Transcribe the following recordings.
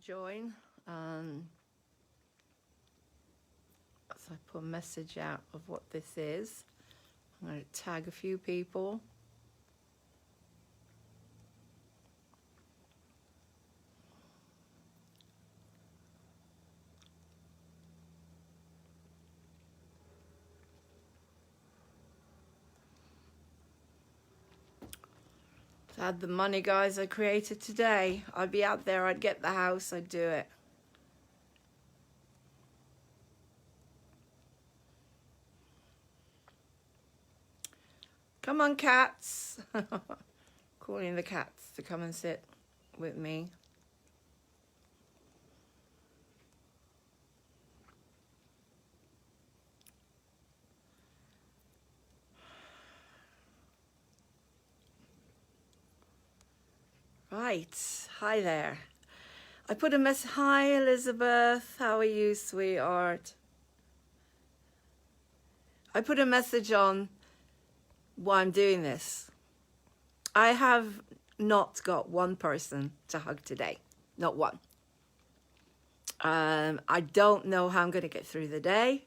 join. So I put a message out of what this is. I'm going to tag a few people. If I had the money, guys, I created today, I'd be out there, I'd get the house, I'd do it. Come on, cats. Calling the cats to come and sit with me. Right, hi there. I put a message. Hi, Elizabeth. How are you, sweetheart? I put a message on why I'm doing this. I have not got one person to hug today. Not one. I don't know how I'm going to get through the day.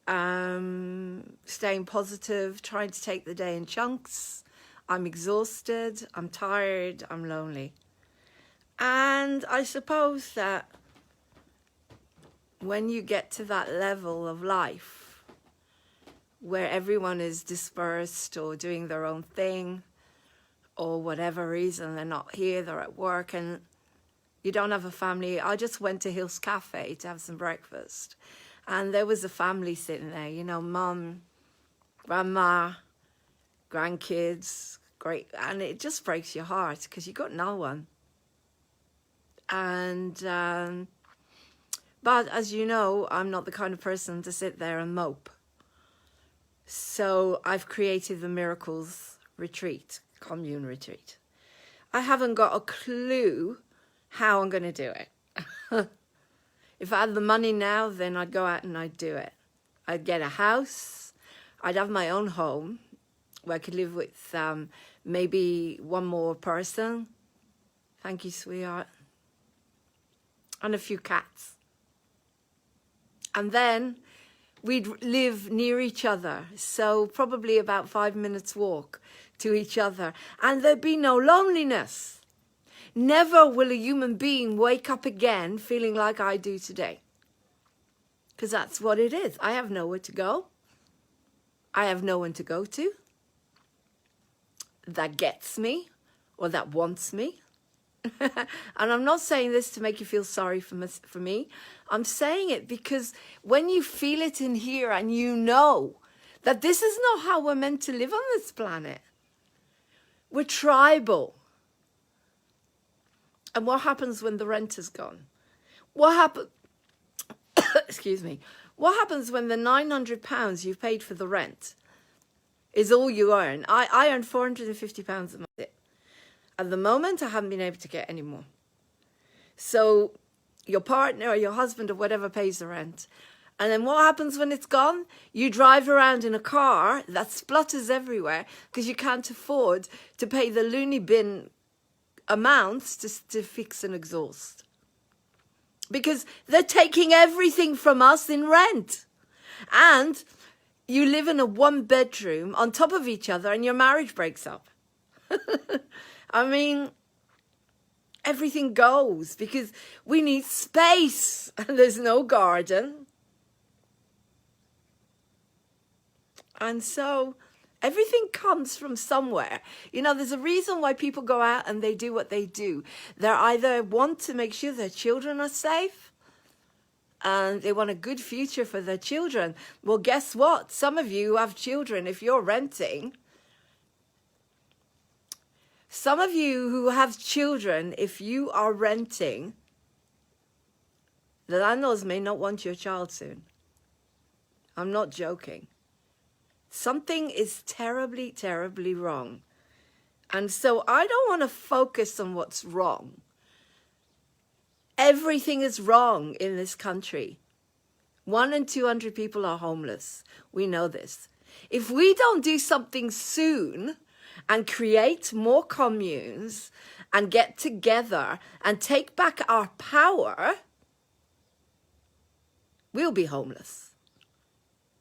Staying positive, trying to take the day in chunks. I'm exhausted, I'm tired, I'm lonely. And I suppose that when you get to that level of life where everyone is dispersed or doing their own thing, or whatever reason, they're not here, they're at work, and you don't have a family. I just went to Hill's Cafe to have some breakfast, and there was a family sitting there, you know, mum, grandma, grandkids, great, and it just breaks your heart because you got no one. And but as you know, I'm not the kind of person to sit there and mope. So I've created the Miracles Retreat, commune retreat. I haven't got a clue how I'm going to do it. If I had the money now, then I'd go out and I'd do it. I'd get a house. I'd have my own home where I could live with maybe one more person. Thank you, sweetheart. And a few cats. And then we'd live near each other. So probably about 5 minutes walk to each other. And there'd be no loneliness. Never will a human being wake up again feeling like I do today. Because that's what it is. I have nowhere to go. I have no one to go to that gets me or that wants me. And I'm not saying this to make you feel sorry for me. I'm saying it because when you feel it in here and you know that this is not how we're meant to live on this planet. We're tribal. And what happens when the rent is gone? What happens? Excuse me. What happens when the £900 you've paid for the rent is all you earn? I earn £450 a month. At the moment, I haven't been able to get any more. So your partner or your husband or whatever pays the rent. And then what happens when it's gone? You drive around in a car that splutters everywhere because you can't afford to pay the loony bin amounts to fix an exhaust. Because they're taking everything from us in rent. And you live in a one bedroom on top of each other and your marriage breaks up. I mean, everything goes because we need space and there's no garden. And so everything comes from somewhere. You know, there's a reason why people go out and they do what they do. They either want to make sure their children are safe and they want a good future for their children. Well, guess what? Some of you have children. If you're renting, some of you who have children, if you are renting, the landlords may not want your child soon. I'm not joking. Something is terribly, terribly wrong. And so I don't want to focus on what's wrong. Everything is wrong in this country. 1 in 200 people are homeless. We know this. If we don't do something soon and create more communes and get together and take back our power, we'll be homeless.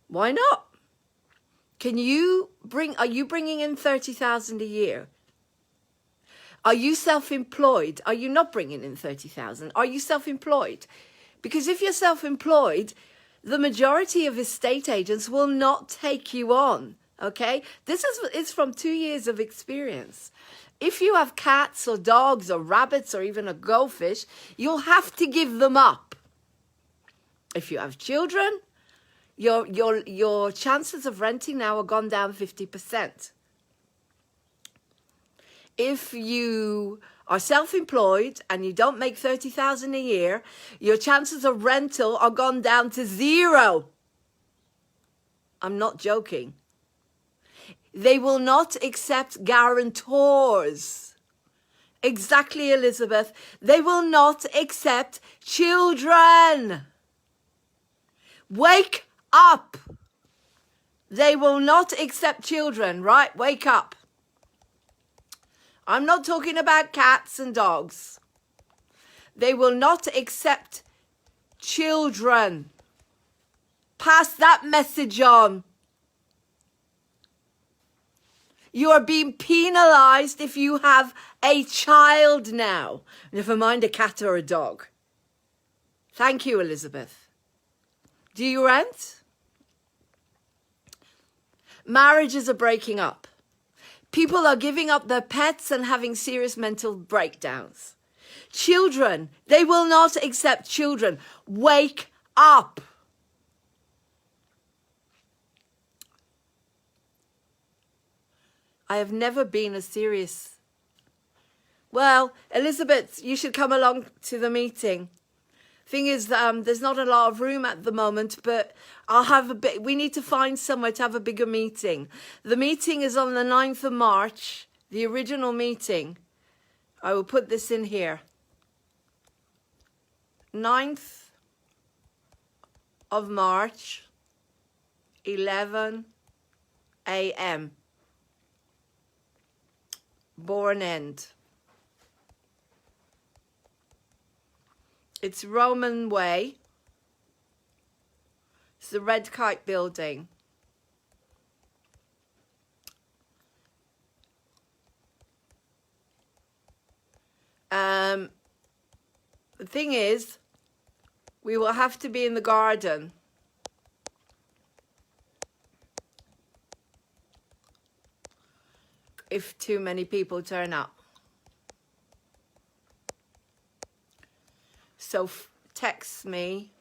Why not? Are you bringing in 30,000 a year? Are you self-employed? Are you not bringing in 30,000? Are you self-employed? Because if you're self-employed, the majority of estate agents will not take you on, okay? It's from 2 years of experience. If you have cats or dogs or rabbits or even a goldfish, you'll have to give them up. If you have children, your chances of renting now are gone down 50%. If you are self-employed and you don't make 30,000 a year, your chances of rental are gone down to 0. I'm not joking. They will not accept guarantors. Exactly, Elizabeth. They will not accept children. Wake up. They will not accept children, right? Wake up. I'm not talking about cats and dogs. They will not accept children. Pass that message on. You are being penalized if you have a child now. Never mind a cat or a dog. Thank you, Elizabeth. Do you rent? Marriages are breaking up. People are giving up their pets and having serious mental breakdowns. Children, they will not accept children. Wake up. I have never been as serious. Well, Elizabeth, you should come along to the meeting. Thing is, there's not a lot of room at the moment, but we need to find somewhere to have a bigger meeting. The meeting is on the 9th of March, the original meeting. I will put this in here. 9th of March, 11 a.m. Bourne End. It's Roman Way. It's the Red Kite building. The thing is, we will have to be in the garden. If too many people turn up. So text me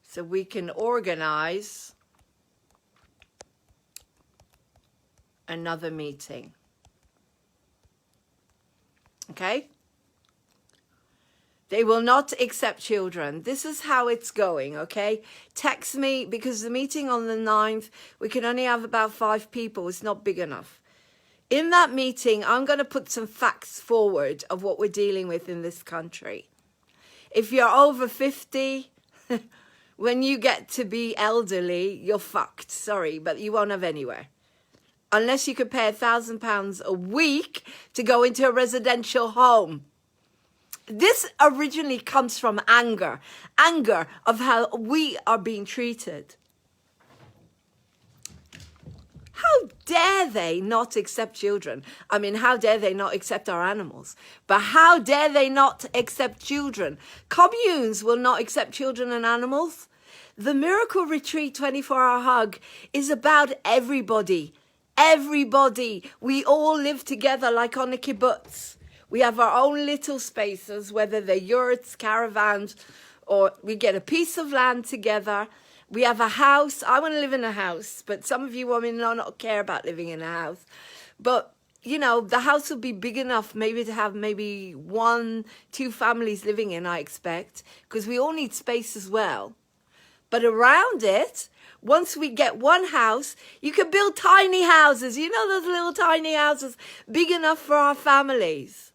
so we can organize another meeting. Okay? They will not accept children. This is how it's going, okay? Text me, because the meeting on the 9th, we can only have about 5 people. It's not big enough. In that meeting, I'm going to put some facts forward of what we're dealing with in this country. If you're over 50, when you get to be elderly, you're fucked. Sorry, but you won't have anywhere. Unless you could pay £1,000 a week to go into a residential home. This originally comes from anger of how we are being treated. How dare they not accept children? I mean, how dare they not accept our animals? But how dare they not accept children? Communes will not accept children and animals. The Miracle Retreat 24-hour hug is about everybody. Everybody. We all live together like on a kibbutz. We have our own little spaces, whether they're yurts, caravans, or we get a piece of land together. We have a house. I want to live in a house, but some of you women do not care about living in a house. But, you know, the house will be big enough maybe to have maybe 1, 2 families living in, I expect, because we all need space as well. But around it, once we get one house, you can build tiny houses. You know, those little tiny houses, big enough for our families.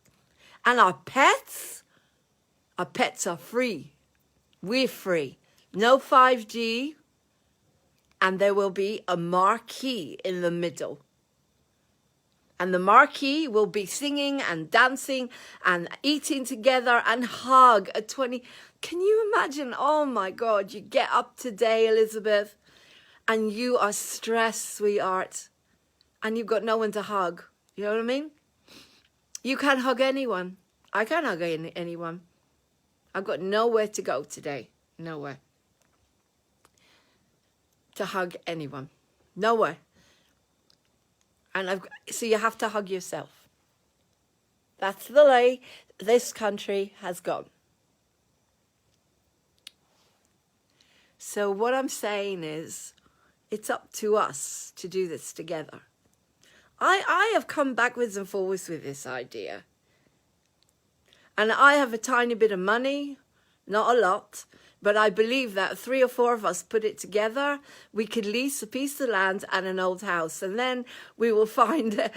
And our pets are free. We're free. No 5G, and there will be a marquee in the middle. And the marquee will be singing and dancing and eating together and hug at 20. Can you imagine? Oh my God, you get up today, Elizabeth, and you are stressed, sweetheart, and you've got no one to hug. You know what I mean? You can't hug anyone. I can't hug anyone. I've got nowhere to go today. Nowhere to hug anyone. Nowhere. And so you have to hug yourself. That's the way this country has gone. So what I'm saying is, it's up to us to do this together. I have come backwards and forwards with this idea. And I have a tiny bit of money, not a lot, but I believe that 3 or 4 of us put it together, we could lease a piece of land and an old house. And then we will find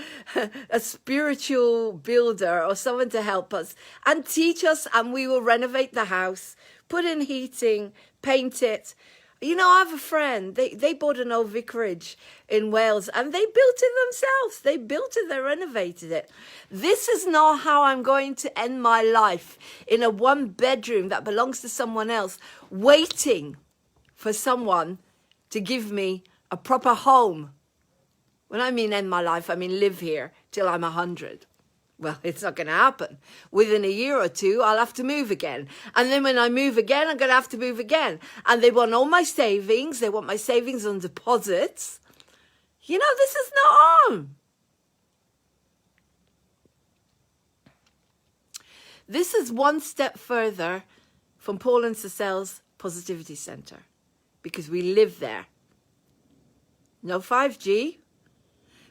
a spiritual builder or someone to help us and teach us, and we will renovate the house, put in heating, paint it. You know, I have a friend, they bought an old vicarage in Wales and they built it themselves. They built it, they renovated it. This is not how I'm going to end my life, in a 1-bedroom that belongs to someone else, waiting for someone to give me a proper home. When I mean end my life, I mean live here till I'm 100. Well, it's not going to happen. Within a year or 2, I'll have to move again. And then when I move again, I'm going to have to move again. And they want all my savings. They want my savings on deposits. You know, this is not on. This is one step further from Paul and Cecil's Positivity Centre, because we live there. No 5G.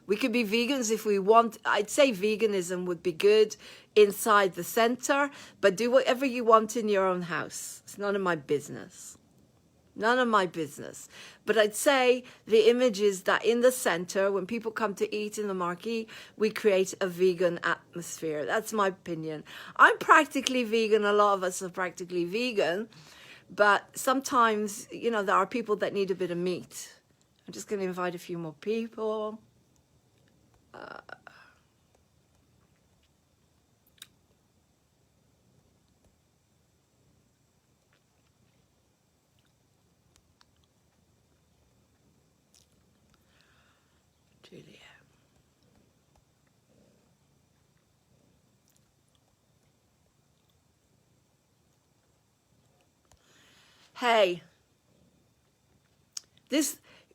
We could be vegans if we want. I'd say veganism would be good inside the centre, but do whatever you want in your own house. It's none of my business. None of my business. But I'd say the image is that in the centre, when people come to eat in the marquee, we create a vegan atmosphere. That's my opinion. I'm practically vegan. A lot of us are practically vegan. But sometimes, you know, there are people that need a bit of meat. I'm just going to invite a few more people. Julia. Hey,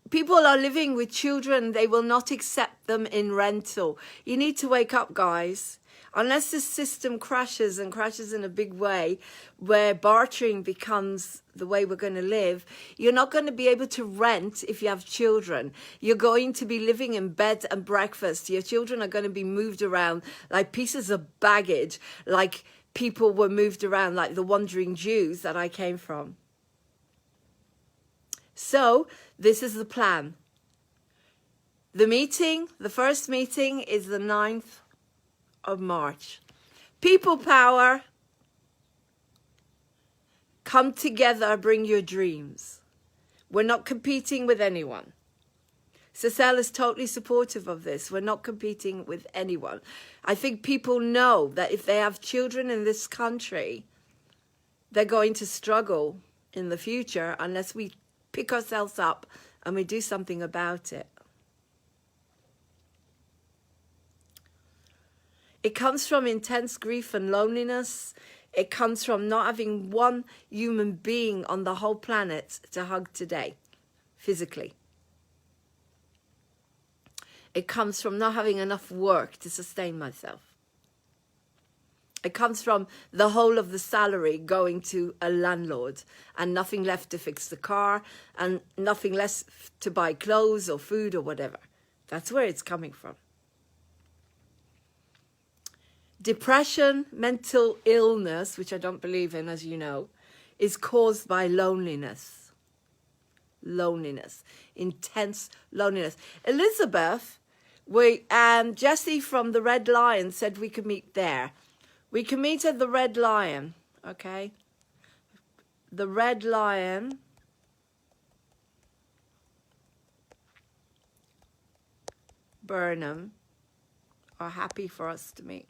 people are living with children. They will not accept them in rental. You need to wake up, guys. Unless this system crashes and crashes in a big way, where bartering becomes the way we're going to live, you're not going to be able to rent if you have children. You're going to be living in bed and breakfast. Your children are going to be moved around like pieces of baggage, like people were moved around, like the wandering Jews that I came from. So this is the plan. The first meeting is the 9th of March. People power. Come together, bring your dreams. We're not competing with anyone. Cecile is totally supportive of this. We're not competing with anyone. I think people know that if they have children in this country, they're going to struggle in the future unless we pick ourselves up and we do something about it. It comes from intense grief and loneliness. It comes from not having one human being on the whole planet to hug today, physically. It comes from not having enough work to sustain myself. It comes from the whole of the salary going to a landlord and nothing left to fix the car and nothing less to buy clothes or food or whatever. That's where it's coming from. Depression, mental illness, which I don't believe in, as you know, is caused by loneliness. Loneliness. Intense loneliness. Elizabeth, Jessie from the Red Lion said we could meet there. We can meet at the Red Lion, okay? The Red Lion. Burnham. are happy for us to meet.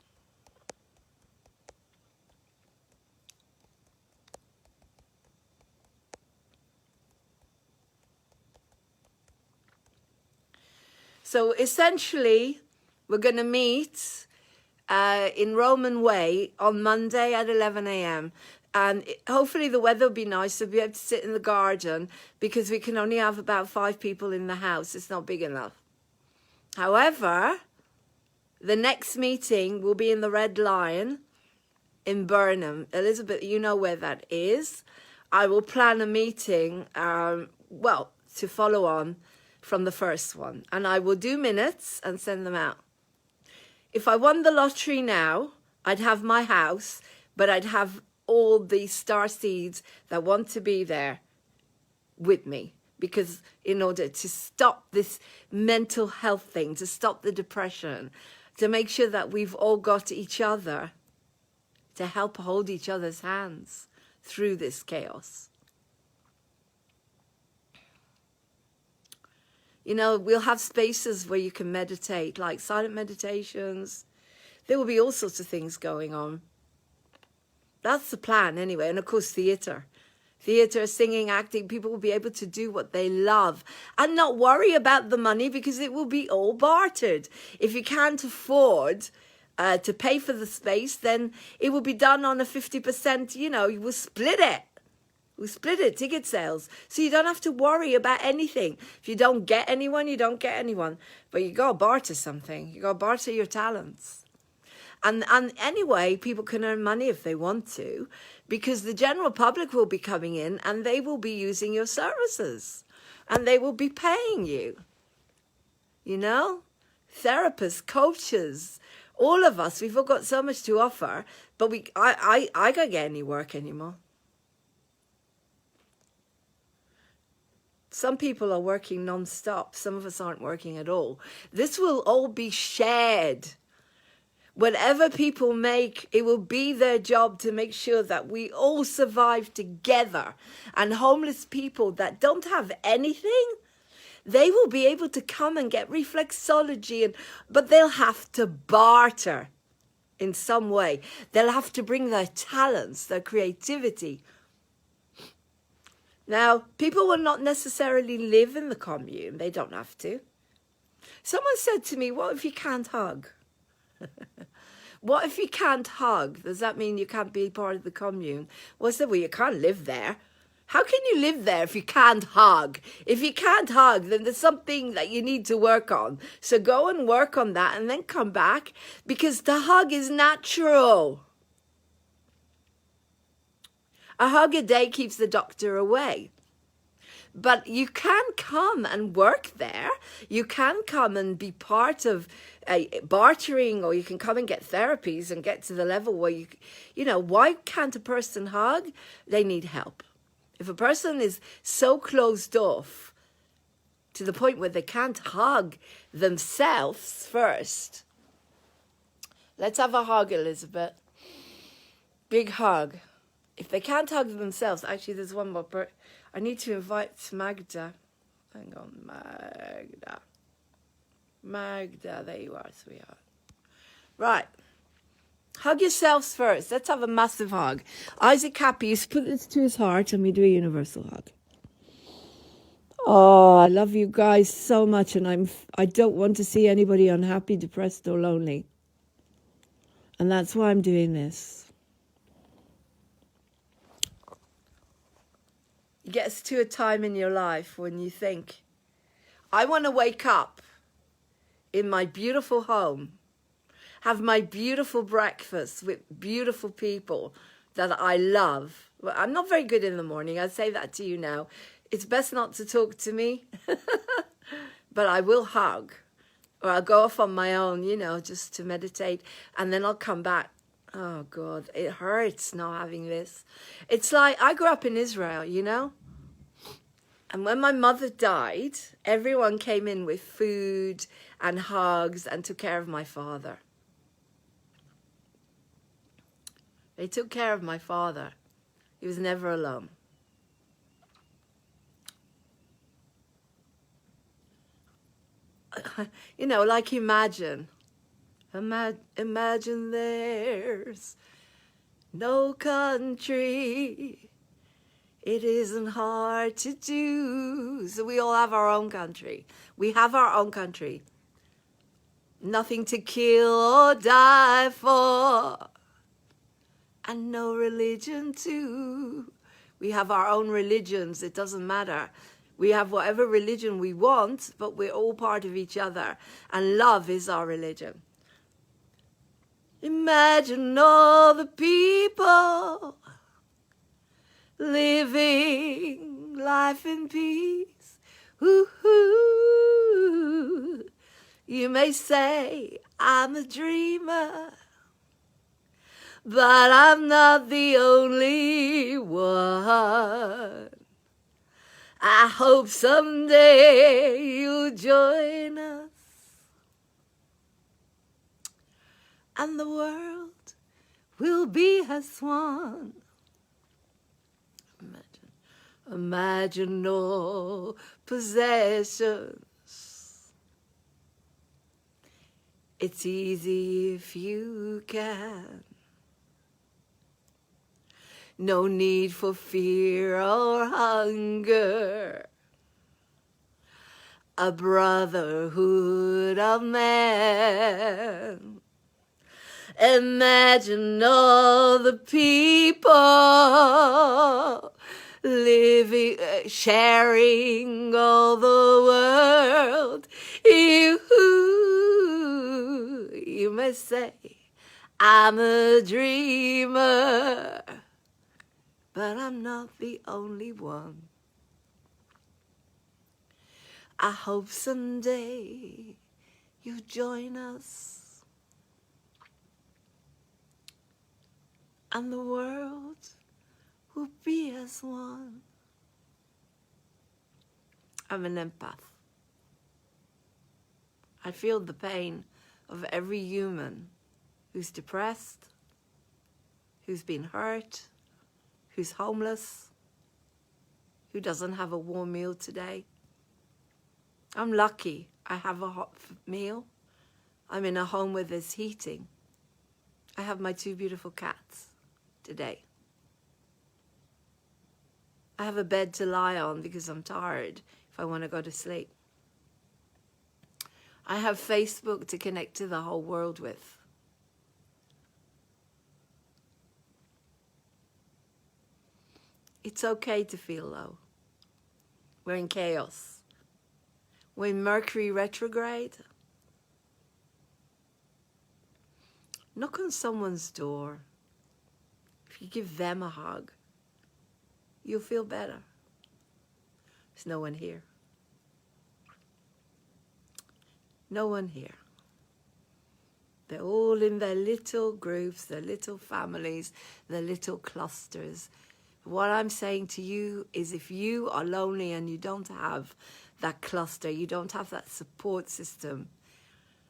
So essentially, we're going to meet in Roman Way on Monday at 11 a.m. And hopefully the weather will be nice, so we'll be able to sit in the garden, because we can only have about 5 people in the house. It's not big enough. However, the next meeting will be in the Red Lion in Burnham. Elizabeth, you know where that is. I will plan a meeting, to follow on from the first one. And I will do minutes and send them out. If I won the lottery now, I'd have my house, but I'd have all the star seeds that want to be there with me. Because in order to stop this mental health thing, to stop the depression, to make sure that we've all got each other, to help hold each other's hands through this chaos. You know, we'll have spaces where you can meditate, like silent meditations. There will be all sorts of things going on. That's the plan anyway. And of course, theatre. Theatre, singing, acting, people will be able to do what they love and not worry about the money, because it will be all bartered. If you can't afford to pay for the space, then it will be done on a 50%, you will split it. We split it, ticket sales. So you don't have to worry about anything. If you don't get anyone, you don't get anyone. But you got to barter something. You got to barter your talents. And anyway, people can earn money if they want to, because the general public will be coming in and they will be using your services and they will be paying you. Therapists, coaches, all of us, we've all got so much to offer, but I can't get any work anymore. Some people are working non-stop. Some of us aren't working at all. This will all be shared. Whatever people make, it will be their job to make sure that we all survive together. And homeless people that don't have anything, they will be able to come and get reflexology, but they'll have to barter in some way. They'll have to bring their talents, their creativity. Now, people will not necessarily live in the commune. They don't have to. Someone said to me, what if you can't hug? What if you can't hug? Does that mean you can't be part of the commune? Well, I said, well, you can't live there. How can you live there if you can't hug? If you can't hug, then there's something that you need to work on. So go and work on that and then come back, because the hug is natural. A hug a day keeps the doctor away. But you can come and work there. You can come and be part of bartering, or you can come and get therapies and get to the level where why can't a person hug? They need help. If a person is so closed off to the point where they can't hug themselves first. Let's have a hug, Elizabeth. Big hug. If they can't hug themselves, actually there's one more I need to invite Magda. Hang on, Magda. Magda, there you are, sweetheart. Right. Hug yourselves first. Let's have a massive hug. Isaac Cappy, put this to his heart and we do a universal hug. Oh, I love you guys so much, and I don't want to see anybody unhappy, depressed, or lonely. And that's why I'm doing this. It gets to a time in your life when you think, I want to wake up in my beautiful home, have my beautiful breakfast with beautiful people that I love. Well, I'm not very good in the morning. I say that to you now. It's best not to talk to me, but I will hug, or I'll go off on my own, just to meditate, and then I'll come back. Oh God, it hurts not having this. It's like, I grew up in Israel, and when my mother died, everyone came in with food and hugs and took care of my father. They took care of my father. He was never alone. Like, imagine Imagine there's no country. It isn't hard to do. So we all have our own country. We have our own country. Nothing to kill or die for. And no religion too. We have our own religions. It doesn't matter. We have whatever religion we want, but we're all part of each other. And love is our religion. Imagine all the people living life in peace. Ooh, you may say I'm a dreamer, but I'm not the only one. I hope someday you'll join us, and the world will be as one. Imagine no possessions. It's easy if you can. No need for fear or hunger. A brotherhood of man. Imagine all the people living, sharing all the world. You may say, I'm a dreamer, but I'm not the only one. I hope someday you join us, and the world will be as one. I'm an empath. I feel the pain of every human who's depressed, who's been hurt, who's homeless, who doesn't have a warm meal today. I'm lucky I have a hot meal. I'm in a home where there's heating. I have my 2 beautiful cats today. I have a bed to lie on because I'm tired if I want to go to sleep. I have Facebook to connect to the whole world with. It's okay to feel low. We're in chaos. We're in Mercury retrograde. Knock on someone's door. If you give them a hug, you'll feel better. There's no one here. No one here. They're all in their little groups, their little families, their little clusters. What I'm saying to you is, if you are lonely and you don't have that cluster, you don't have that support system,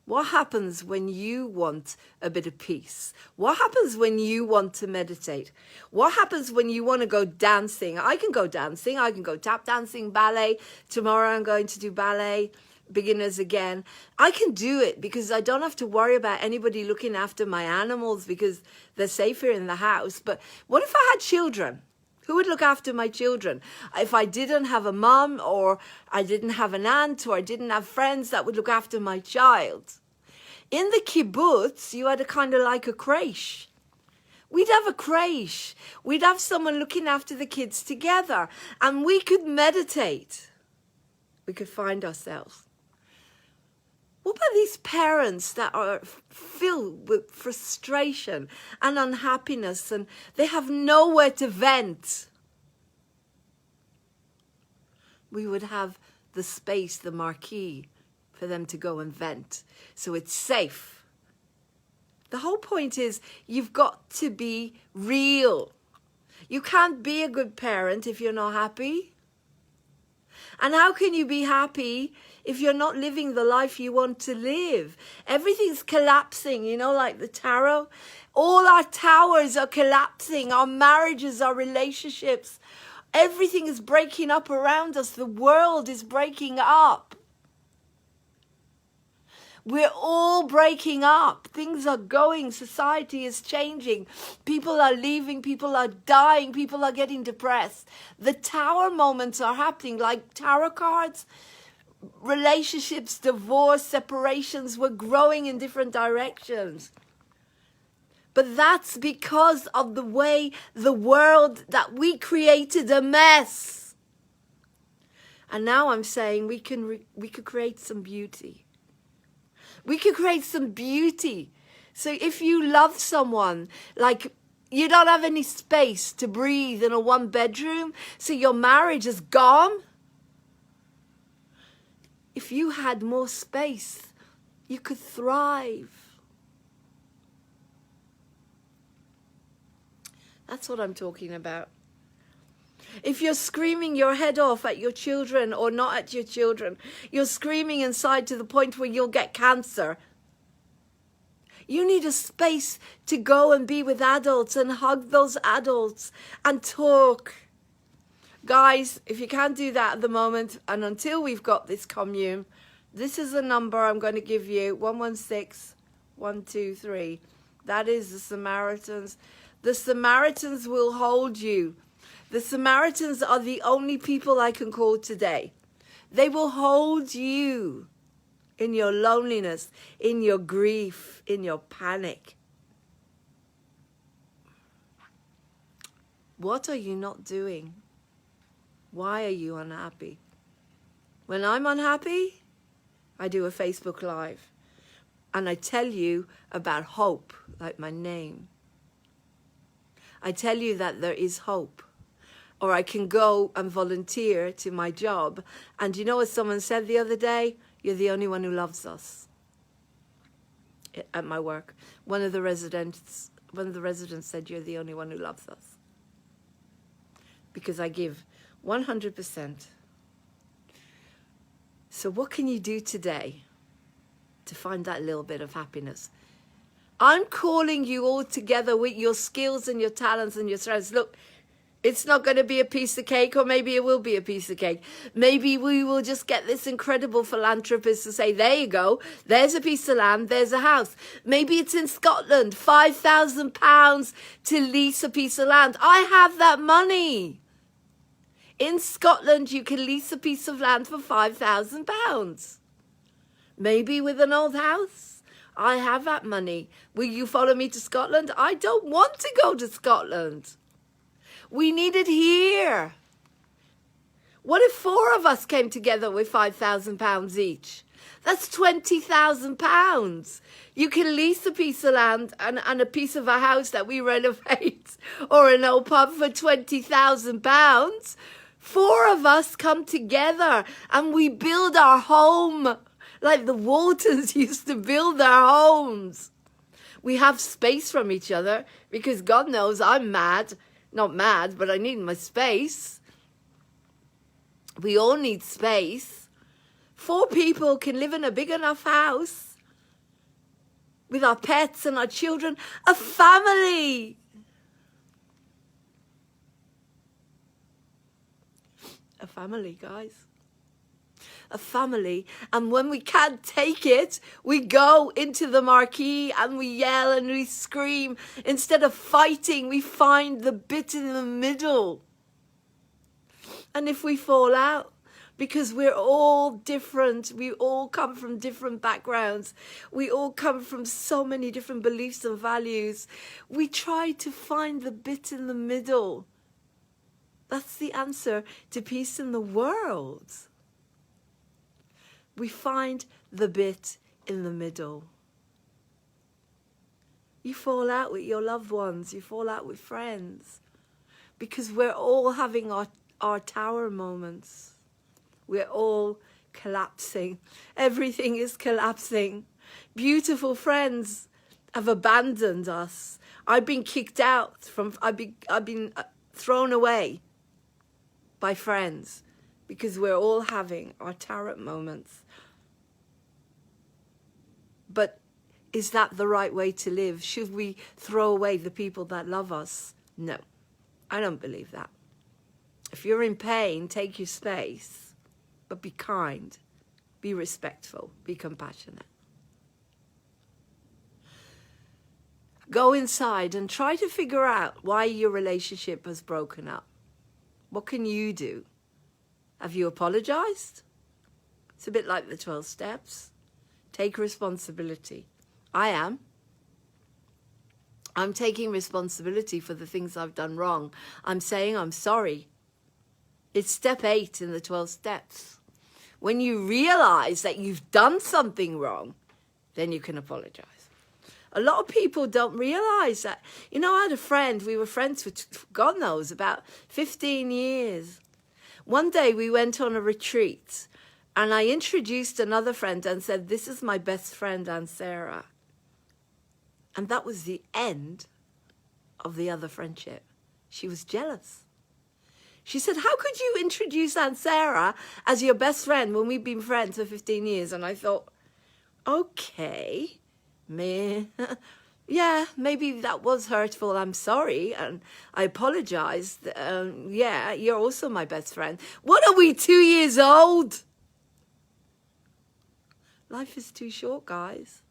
what happens when you want a bit of peace? What happens when you want to meditate? What happens when you want to go dancing? I can go dancing. I can go tap dancing, ballet. Tomorrow I'm going to do ballet, beginners again. I can do it because I don't have to worry about anybody looking after my animals because they're safer in the house. But what if I had children? Who would look after my children? If I didn't have a mom, or I didn't have an aunt, or I didn't have friends that would look after my child. In the kibbutz, you had a kind of like a creche. We'd have a creche. We'd have someone looking after the kids together. And we could meditate. We could find ourselves. What about these parents that are filled with frustration and unhappiness, and they have nowhere to vent? We would have the space, the marquee, for them to go and vent. So it's safe. The whole point is, you've got to be real. You can't be a good parent if you're not happy. And how can you be happy if you're not living the life you want to live? Everything's collapsing, you know, like the tarot. All our towers are collapsing. Our marriages, our relationships. Everything is breaking up around us. The world is breaking up. We're all breaking up. Things are going. Society is changing. People are leaving. People are dying. People are getting depressed. The tower moments are happening, like tarot cards. Relationships, divorce, separations, we're growing in different directions. But that's because of the way the world that we created a mess. And now I'm saying we could create some beauty. We could create some beauty. So if you love someone, like you don't have any space to breathe in a one bedroom, so your marriage is gone. If you had more space, you could thrive. That's what I'm talking about. If you're screaming your head off at your children or not at your children, you're screaming inside to the point where you'll get cancer. You need a space to go and be with adults and hug those adults and talk. Guys, if you can't do that at the moment, and until we've got this commune, this is a number I'm going to give you, 116123. That is the Samaritans. The Samaritans will hold you. The Samaritans are the only people I can call today. They will hold you in your loneliness, in your grief, in your panic. What are you not doing? Why are you unhappy? When I'm unhappy, I do a Facebook Live. And I tell you about hope, like my name. I tell you that there is hope. Or I can go and volunteer to my job. And you know what someone said the other day? You're the only one who loves us. At my work. One of the residents said, you're the only one who loves us. Because I give 100%. So what can you do today to find that little bit of happiness? I'm calling you all together with your skills and your talents and your strengths. Look, it's not going to be a piece of cake, or maybe it will be a piece of cake. Maybe we will just get this incredible philanthropist to say, there you go, there's a piece of land, there's a house. Maybe it's in Scotland, £5,000 to lease a piece of land. I have that money. In Scotland, you can lease a piece of land for £5,000. Maybe with an old house. I have that money. Will you follow me to Scotland? I don't want to go to Scotland. We need it here. What if 4 of us came together with £5,000 each? That's £20,000. You can lease a piece of land and a piece of a house that we renovate, or an old pub for £20,000. 4 of us come together and we build our home like the Waltons used to build their homes. We have space from each other because God knows I'm mad. Not mad, but I need my space. We all need space. 4 people can live in a big enough house with our pets and our children. A family. A family, guys. A family. And when we can't take it, we go into the marquee and we yell and we scream. Instead of fighting, we find the bit in the middle. And if we fall out, because we're all different, we all come from different backgrounds, we all come from so many different beliefs and values, we try to find the bit in the middle. That's the answer to peace in the world. We find the bit in the middle. You fall out with your loved ones. You fall out with friends. Because we're all having our tower moments. We're all collapsing. Everything is collapsing. Beautiful friends have abandoned us. I've been kicked out from. I've been thrown away by friends. Because we're all having our tarot moments. But is that the right way to live? Should we throw away the people that love us? No, I don't believe that. If you're in pain, take your space, but be kind, be respectful, be compassionate. Go inside and try to figure out why your relationship has broken up. What can you do? Have you apologized? It's a bit like the 12 steps. Take responsibility. I am. I'm taking responsibility for the things I've done wrong. I'm saying I'm sorry. It's step 8 in the 12 steps. When you realize that you've done something wrong, then you can apologize. A lot of people don't realize that. You know, I had a friend, we were friends for God knows, about 15 years. One day we went on a retreat and I introduced another friend and said, this is my best friend, Aunt Sarah. And that was the end of the other friendship. She was jealous. She said, how could you introduce Aunt Sarah as your best friend when we've been friends for 15 years? And I thought, okay, man, yeah, maybe that was hurtful. I'm sorry. And I apologize. Yeah, you're also my best friend. What are we, 2 years old? Life is too short, guys.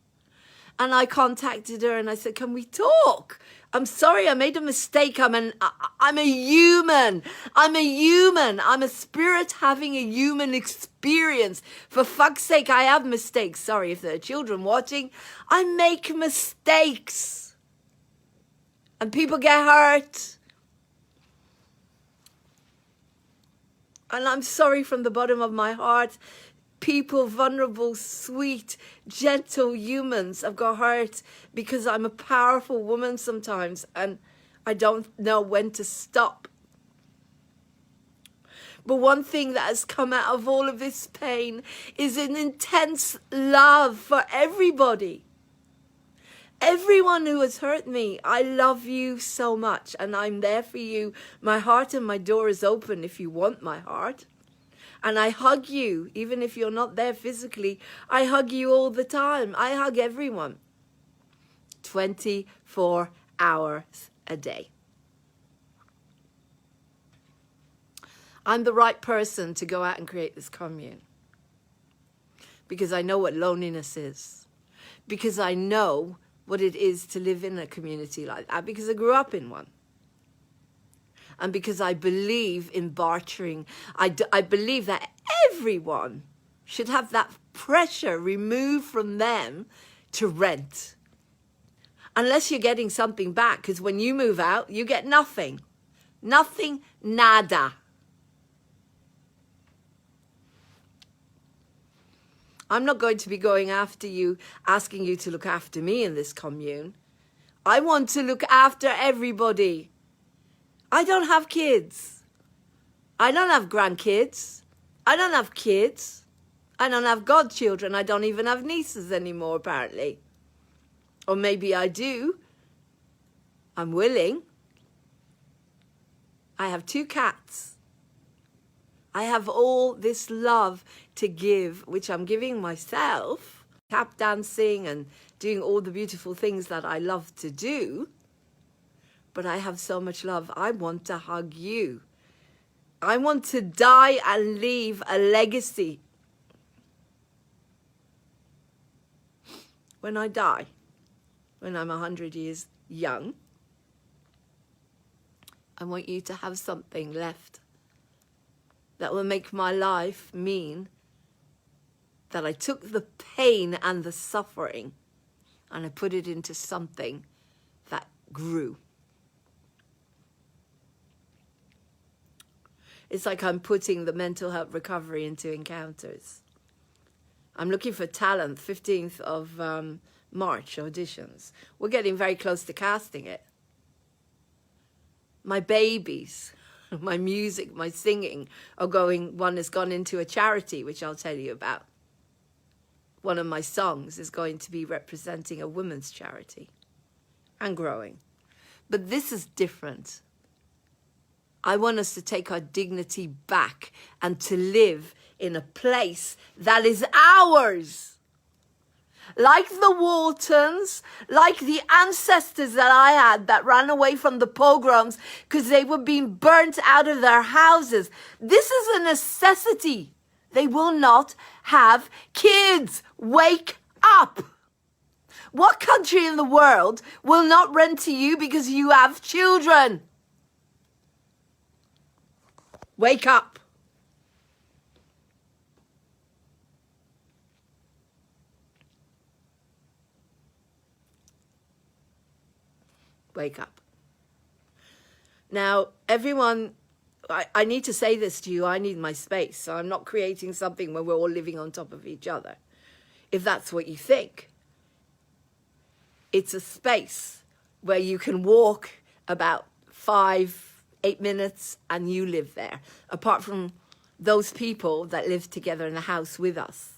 And I contacted her and I said, can we talk? I'm sorry, I made a mistake. I'm a human. I'm a human. I'm a spirit having a human experience. For fuck's sake, I have mistakes. Sorry if there are children watching. I make mistakes. And people get hurt. And I'm sorry from the bottom of my heart. People, vulnerable, sweet, gentle humans have got hurt because I'm a powerful woman sometimes and I don't know when to stop. But one thing that has come out of all of this pain is an intense love for everybody. Everyone who has hurt me, I love you so much and I'm there for you. My heart and my door is open if you want my heart. And I hug you, even if you're not there physically. I hug you all the time. I hug everyone. 24 hours a day. I'm the right person to go out and create this commune. Because I know what loneliness is. Because I know what it is to live in a community like that. Because I grew up in one. And because I believe in bartering, I believe that everyone should have that pressure removed from them to rent. Unless you're getting something back, because when you move out, you get nothing. Nothing, nada. I'm not going to be going after you, asking you to look after me in this commune. I want to look after everybody. I don't have kids. I don't have grandkids. I don't have kids. I don't have godchildren. I don't even have nieces anymore, apparently. Or maybe I do. I'm willing. I have 2 cats. I have all this love to give, which I'm giving myself. Tap dancing and doing all the beautiful things that I love to do. But I have so much love. I want to hug you. I want to die and leave a legacy. When I die, when I'm 100 years young, I want you to have something left that will make my life mean that I took the pain and the suffering and I put it into something that grew. It's like I'm putting the mental health recovery into encounters. I'm looking for talent, 15th of March, auditions. We're getting very close to casting it. My babies, my music, my singing are going, one has gone into a charity, which I'll tell you about. One of my songs is going to be representing a women's charity and growing. But this is different. I want us to take our dignity back and to live in a place that is ours. Like the Waltons, like the ancestors that I had that ran away from the pogroms because they were being burnt out of their houses. This is a necessity. They will not have kids. Wake up. What country in the world will not rent to you because you have children? Wake up. Wake up. Now, everyone, I need to say this to you. I need my space. So I'm not creating something where we're all living on top of each other. If that's what you think. It's a space where you can walk about 5-8 minutes and you live there. Apart from those people that live together in the house with us.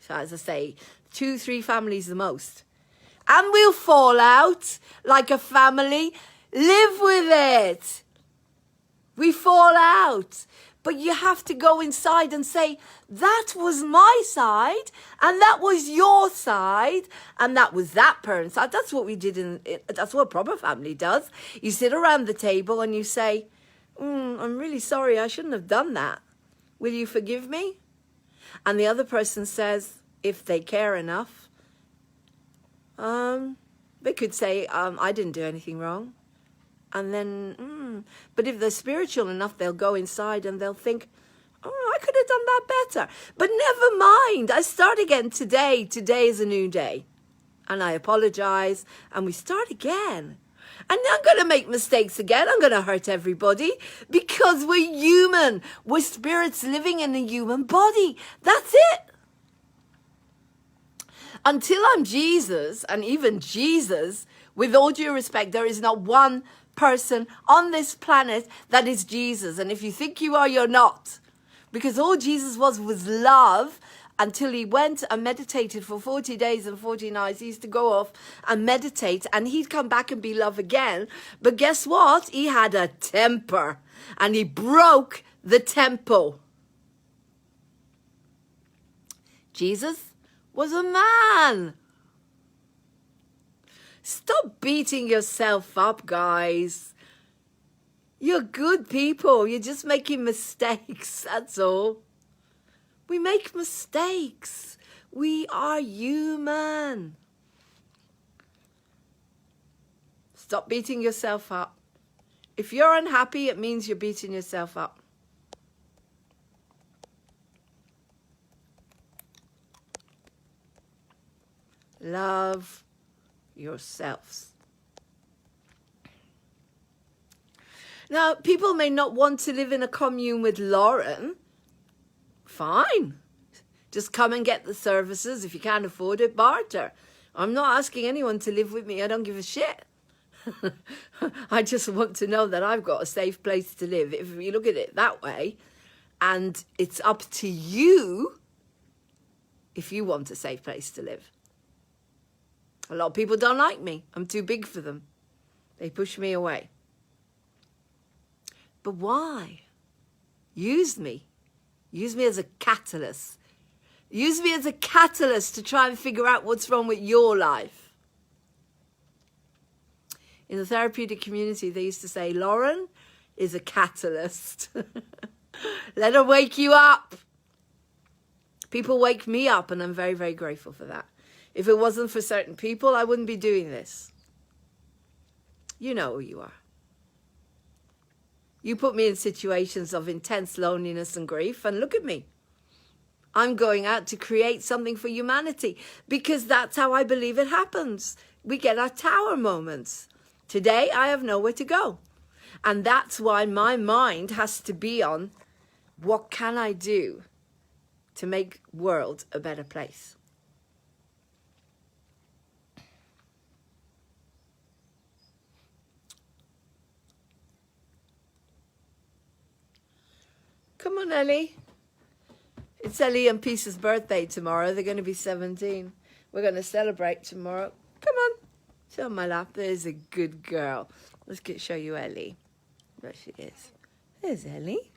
So as I say, 2-3 families the most. And we'll fall out like a family. Live with it. We fall out. But you have to go inside and say, that was my side, and that was your side, and that was that parent's side. That's what we did that's what a proper family does. You sit around the table and you say, I'm really sorry, I shouldn't have done that. Will you forgive me? And the other person says, if they care enough, they could say, I didn't do anything wrong. And then, but if they're spiritual enough, they'll go inside and they'll think, I could have done that better. But never mind, I start again today. Today is a new day. And I apologize, and we start again. And I'm going to make mistakes again. I'm going to hurt everybody because we're human. We're spirits living in a human body. That's it. Until I'm Jesus, and even Jesus, with all due respect, there is not one person on this planet that is Jesus. And if you think you are, you're not. Because all Jesus was love until he went and meditated for 40 days and 40 nights. He used to go off and meditate and he'd come back and be love again. But guess what? He had a temper and he broke the temple. Jesus was a man. Stop beating yourself up, guys. You're good people. You're just making mistakes. That's all. We make mistakes. We are human. Stop beating yourself up. If you're unhappy, it means you're beating yourself up. Love yourselves. Now, people may not want to live in a commune with Lauren. Fine. Just come and get the services. If you can't afford it, barter. I'm not asking anyone to live with me. I don't give a shit. I just want to know that I've got a safe place to live. If you look at it that way, and it's up to you if you want a safe place to live. A lot of people don't like me. I'm too big for them. They push me away. But why? Use me. Use me as a catalyst. Use me as a catalyst to try and figure out what's wrong with your life. In the therapeutic community, they used to say, Lauren is a catalyst. Let her wake you up. People wake me up, and I'm very, very grateful for that. If it wasn't for certain people, I wouldn't be doing this. You know who you are. You put me in situations of intense loneliness and grief, and look at me. I'm going out to create something for humanity because that's how I believe it happens. We get our tower moments. Today, I have nowhere to go. And that's why my mind has to be on what can I do to make the world a better place. Come on, Ellie. It's Ellie and Peace's birthday tomorrow. They're going to be 17. We're going to celebrate tomorrow. Come on. Sit on my lap. There's a good girl. Let's show you Ellie. There she is. There's Ellie.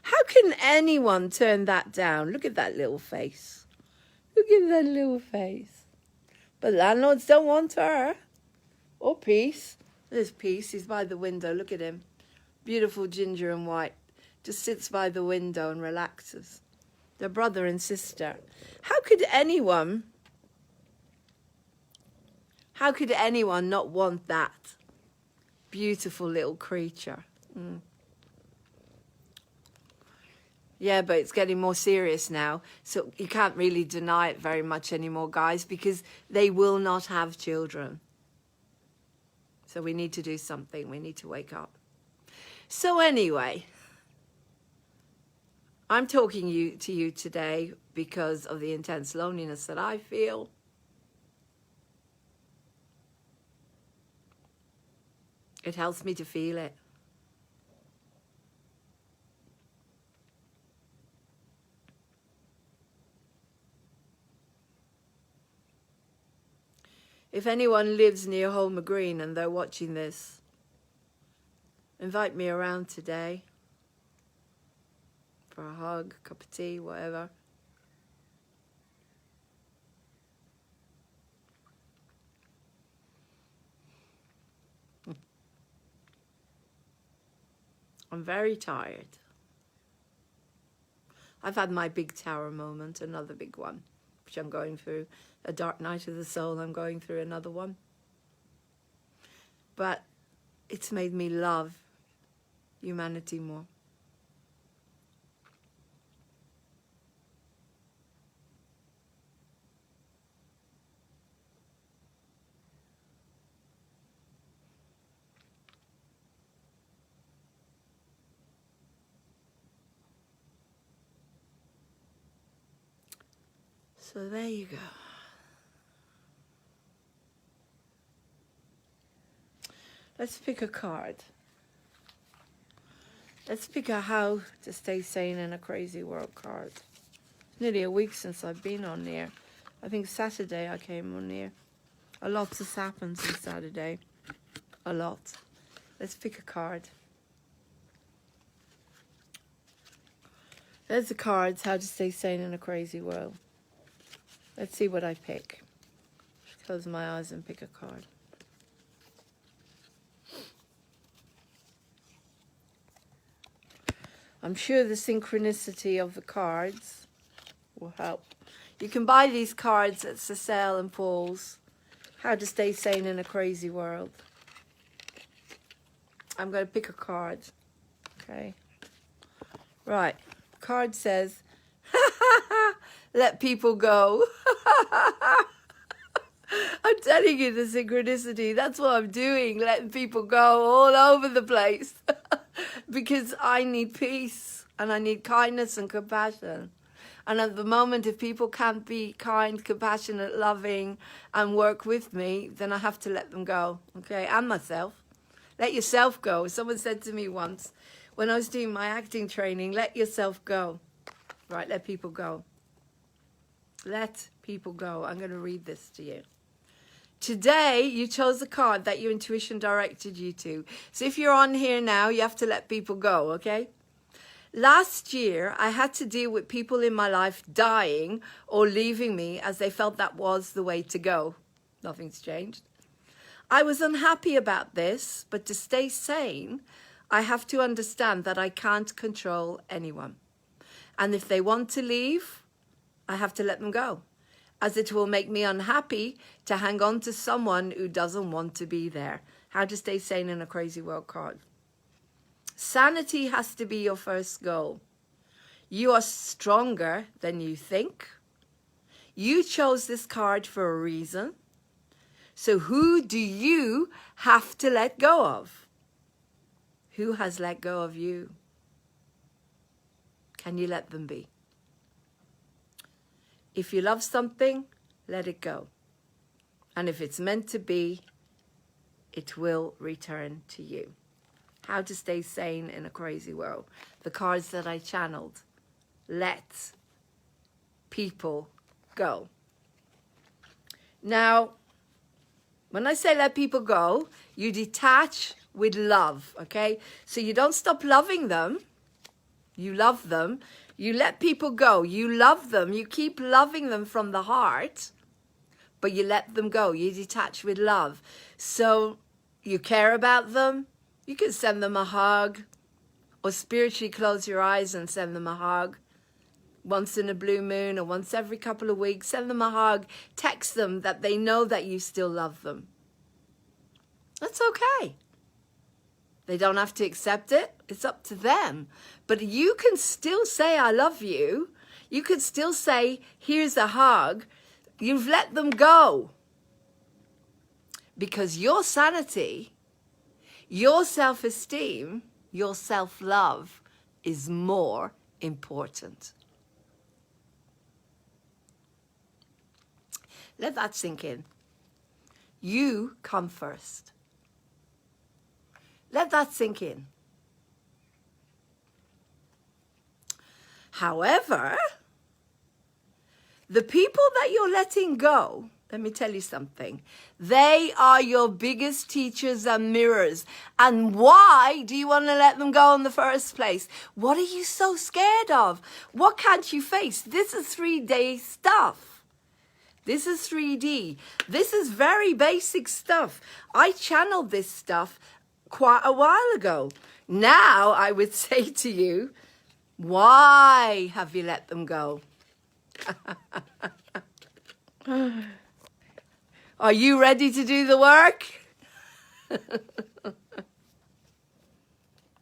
How can anyone turn that down? Look at that little face. Look at that little face. But landlords don't want her. Or Peace. There's Peace. He's by the window. Look at him. Beautiful ginger and white. Just sits by the window and relaxes. They're brother and sister. How could anyone How could anyone not want that beautiful little creature? Yeah, but it's getting more serious now. So you can't really deny it very much anymore, guys, because they will not have children. So we need to do something. We need to wake up. So anyway, I'm talking to you today because of the intense loneliness that I feel. It helps me to feel it. If anyone lives near Holmer Green and they're watching this, invite me around today for a hug, a cup of tea, whatever. I'm very tired. I've had my big tower moment, another big one, which I'm going through. A dark night of the soul, I'm going through another one. But it's made me love humanity more. So there you go. Let's pick a card. Let's pick a how to stay sane in a crazy world card. It's nearly a week since I've been on here. I think Saturday I came on here. A lot has happened since Saturday. A lot. Let's pick a card. There's the cards, how to stay sane in a crazy world. Let's see what I pick. Just close my eyes and pick a card. I'm sure the synchronicity of the cards will help. You can buy these cards at Cecile and Paul's. How to stay sane in a crazy world. I'm going to pick a card. Okay. Right. Card says, let people go. I'm telling you the synchronicity. That's what I'm doing. Letting people go all over the place. Because I need peace and I need kindness and compassion. And at the moment, if people can't be kind, compassionate, loving and work with me, then I have to let them go. Okay, and myself. Let yourself go. Someone said to me once when I was doing my acting training, let yourself go. Right, let people go. Let people go. I'm going to read this to you. Today, you chose a card that your intuition directed you to. So if you're on here now, you have to let people go, okay? Last year, I had to deal with people in my life dying or leaving me as they felt that was the way to go. Nothing's changed. I was unhappy about this, but to stay sane, I have to understand that I can't control anyone. And if they want to leave, I have to let them go, as it will make me unhappy to hang on to someone who doesn't want to be there. How to stay sane in a crazy world card. Sanity has to be your first goal. You are stronger than you think. You chose this card for a reason. So who do you have to let go of? Who has let go of you? Can you let them be? If you love something, let it go. And if it's meant to be, it will return to you. How to stay sane in a crazy world. The cards that I channeled. Let people go. Now, when I say let people go, you detach with love, okay? So you don't stop loving them. You love them. You let people go. You love them. You keep loving them from the heart, but you let them go. You detach with love. So you care about them. You can send them a hug or spiritually close your eyes and send them a hug. once in a blue moon or once every couple of weeks. Send them a hug. Text them that they know that you still love them. That's okay. They don't have to accept it. It's up to them. But you can still say, I love you. You could still say, here's a hug. You've let them go. Because your sanity, your self-esteem, your self-love is more important. Let that sink in. You come first. Let that sink in. However, the people that you're letting go, let me tell you something. They are your biggest teachers and mirrors. And why do you want to let them go in the first place? What are you so scared of? What can't you face? This is 3D stuff. This is 3D. This is very basic stuff. I channeled this stuff quite a while ago. Now I would say to you, why have you let them go? Are you ready to do the work?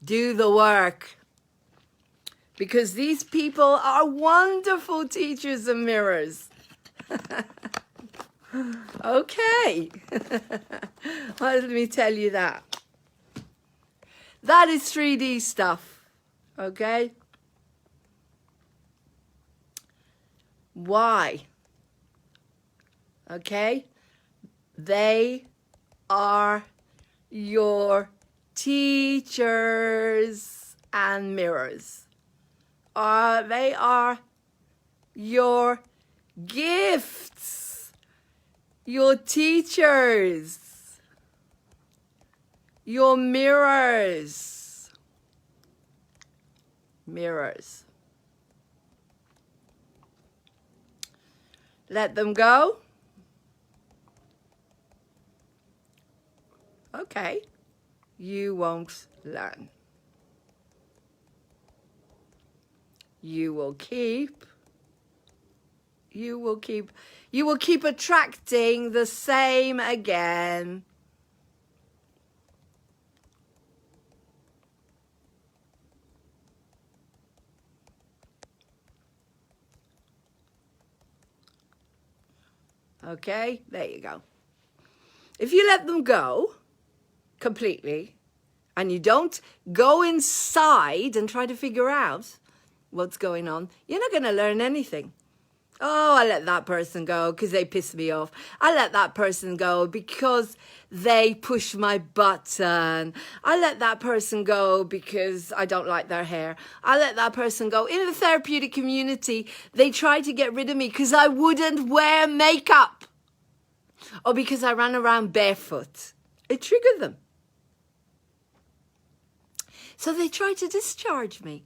Do the work. Because these people are wonderful teachers and mirrors. Okay. Well, let me tell you that. That is 3D stuff. Okay? Why? Okay? They are your teachers and mirrors. They are your gifts, your teachers, your mirrors. Mirrors. Let them go. Okay, you won't learn. You will keep attracting the same again. Okay, there you go. If you let them go completely, and you don't go inside and try to figure out what's going on, you're not going to learn anything. Oh, I let that person go because they piss me off. I let that person go because they push my button. I let that person go because I don't like their hair. I let that person go. In the therapeutic community, they tried to get rid of me because I wouldn't wear makeup. Or because I ran around barefoot. It triggered them. So they tried to discharge me.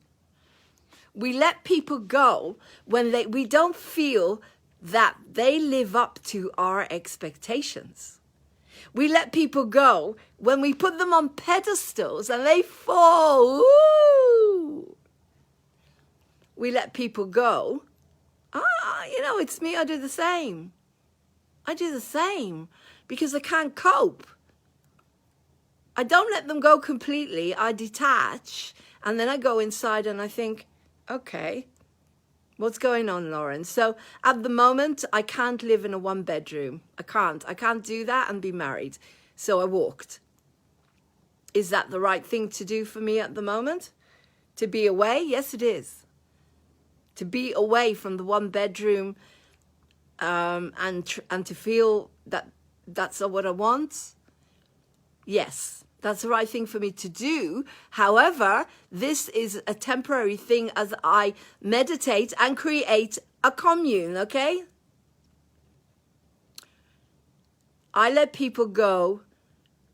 We let people go when we don't feel that they live up to our expectations. We let people go when we put them on pedestals and they fall. Ooh. We let people go. It's me. I do the same. I do the same because I can't cope. I don't let them go completely. I detach and then I go inside and I think, okay, what's going on, Lauren? So at the moment, I can't live in a one bedroom. I can't do that and be married. So I walked. Is that the right thing to do for me at the moment? To be away? Yes, it is. To be away from the one bedroom and to feel that that's what I want. Yes. That's the right thing for me to do. However, this is a temporary thing as I meditate and create a commune, okay? I let people go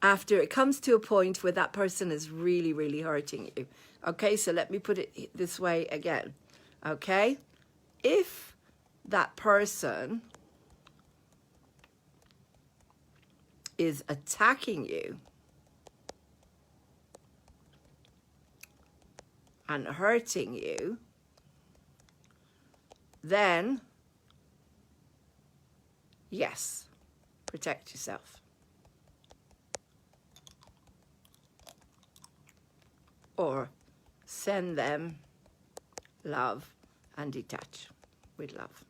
after it comes to a point where that person is really, really hurting you. Okay, so let me put it this way again, okay? If that person is attacking you, and hurting you, then yes, protect yourself. Or send them love and detach with love.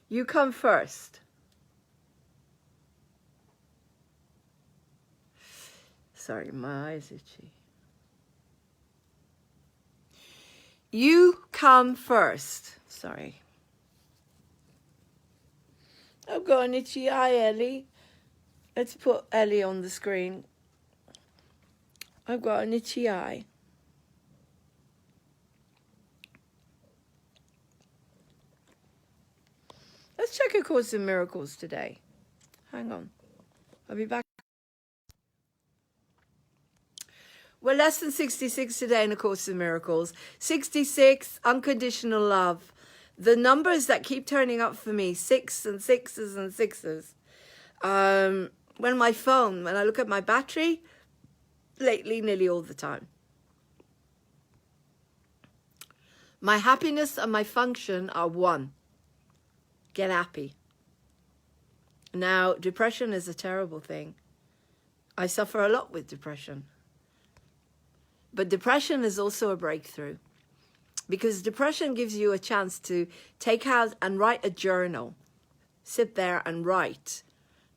You come first. Sorry, my eyes itchy. You come first. Sorry. I've got an itchy eye, Ellie. Let's put Ellie on the screen. I've got an itchy eye. Let's check A Course in Miracles today. Hang on. I'll be back. We're lesson 66 today in A Course in Miracles. 66, unconditional love. The numbers that keep turning up for me, 6 and 6s and 6s. When I look at my battery, lately, nearly all the time. My happiness and my function are one. Get happy. Now, depression is a terrible thing. I suffer a lot with depression. But depression is also a breakthrough, because depression gives you a chance to take out and write a journal. Sit there and write,